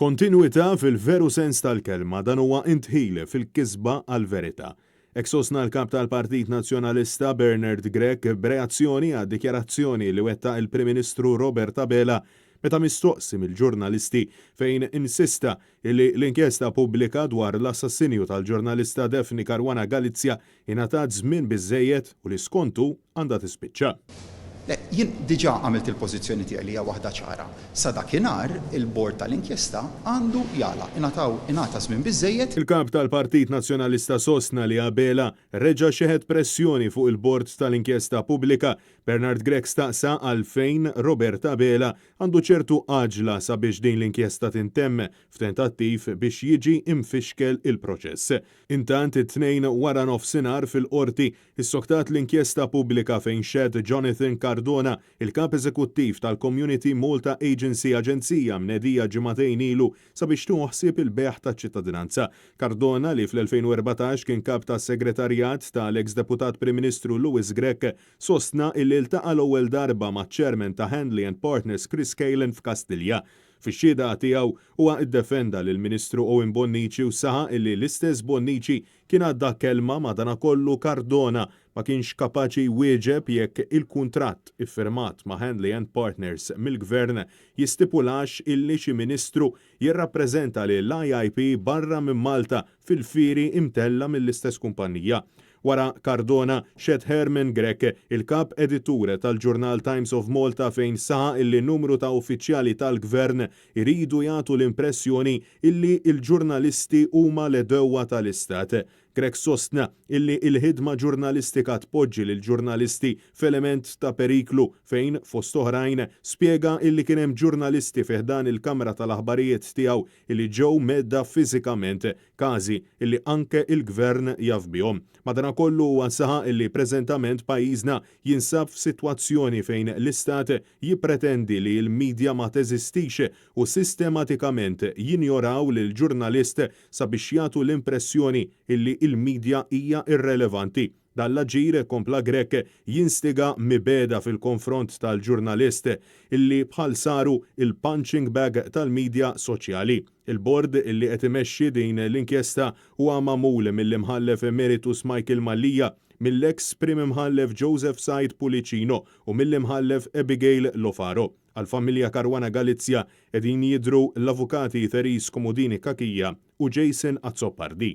Kontinwità fil-veru sens tal-kelma dan huwa intħil fil-kisba għall-verità. Hekk sostna l-kap tal-Partit Nazzjonalista Bernard Grech b'reazzjoni għad dikjarazzjoni li wettaq il-Prim Ministru Robert Abela meta mistoqsi mill-ġurnalisti fejn insista li l-inkjesta pubblika dwar l-assassinju tal-ġurnalista Daphne Caruana Galizia ingħatat żmien biżżejjed u li skontu għandha tispiċċa. Jien diġà għamilt il-pożizzjoni tiegħi li hija waħda ċara. Sa dakinhar il-bord tal-inkjesta għandu jala ingħata żmien biżżejjed. Il-kap tal-Partit Nazzjonalista sostna li Abela reġa' xeħed pressjoni fuq il-bord tal-inkjesta pubblika. Bernard Grech staqsa għalfejn Robert Abela għandu ċertu għaġla sabiex din l-inkjesta tintemm f'tentattiv biex jiġi imfixkel il-proċess. Intant it-tnejn wara nofsinhar fil-qorti issoktat l-inkjesta pubblika fejn xed Jonathan Cardona, il-kap eżekuttiv tal-Community Malta Agency Aġenzija mnedija ġimagħtejn ilu sabiex tuħsib il-beħ taċ-ċittadinanza. Cardona li fl-2014 kien kap tas-segretarjat tal-ex deputat Prim Ministru Lewis Grech sostna illi iltaqa' l-ewwel darba maċ-Chairman ta' Handley and Partners Chris Cahalan f'Kastilja. Fix-xhieda tiegħu huwa iddefenda lil Ministru Owen Bonnici u saħa illi l-istess Bonnici kien għadda kelma madankollu Cardona ma kienx kapaċi jwieġeb jekk il-kuntratt iffirmat ma' Handley and Partners mill-Gvern jistipulax illi xi Ministru jirrappreżenta lill-IIP barra minn Malta fil-firi imtella mill-istess kumpanija. Wara Cardona xed Herman Grech, il-kap editur tal-ġurnal Times of Malta fejn saħa illi numru ta' uffiċjali tal-Gvern iridu jagħtu l-impressjoni illi il-ġurnalisti huma l-edewwa tal-Istat. Grech sostna illi il-ħidma ġurnalistika tpoġġi lil ġurnalisti f'element ta' periklu fejn fost oħrajn spjega illi kien hemm ġurnalisti fih dan il-Kamra tal-Aħbarijiet tiegħu illi ġew medda fiżikament, każi illi anke il-Gvern jaf bihom. Madankollu huwa saħa illi preżentament pajjiżna jinsab f'sitwazzjoni fejn l-Istat jippretendi li l-medja ma teżistix u sistematikament jinjoraw lil ġurnalist sabiex jagħtu l-impressjoni illi il-medja hija irrelevanti. Dal-aġir kompla Grech jinstiga mibeda fil-konfront tal-ġurnalist illi bħal saru il-punching bag tal-medja soċjali. Il-bord illi qed imexxi din l-inkjesta huwa magħmul mill-imħallef Emeritus Michael Mallia, mill-ex Prim Imħallef Joseph Said Pulicino u mill-imħallef Abigail Lofaro. Għal-familja Caruana Galizia qegħdin jidhru l-avukati Therese Komodini Kakija u Jason Azzopardi.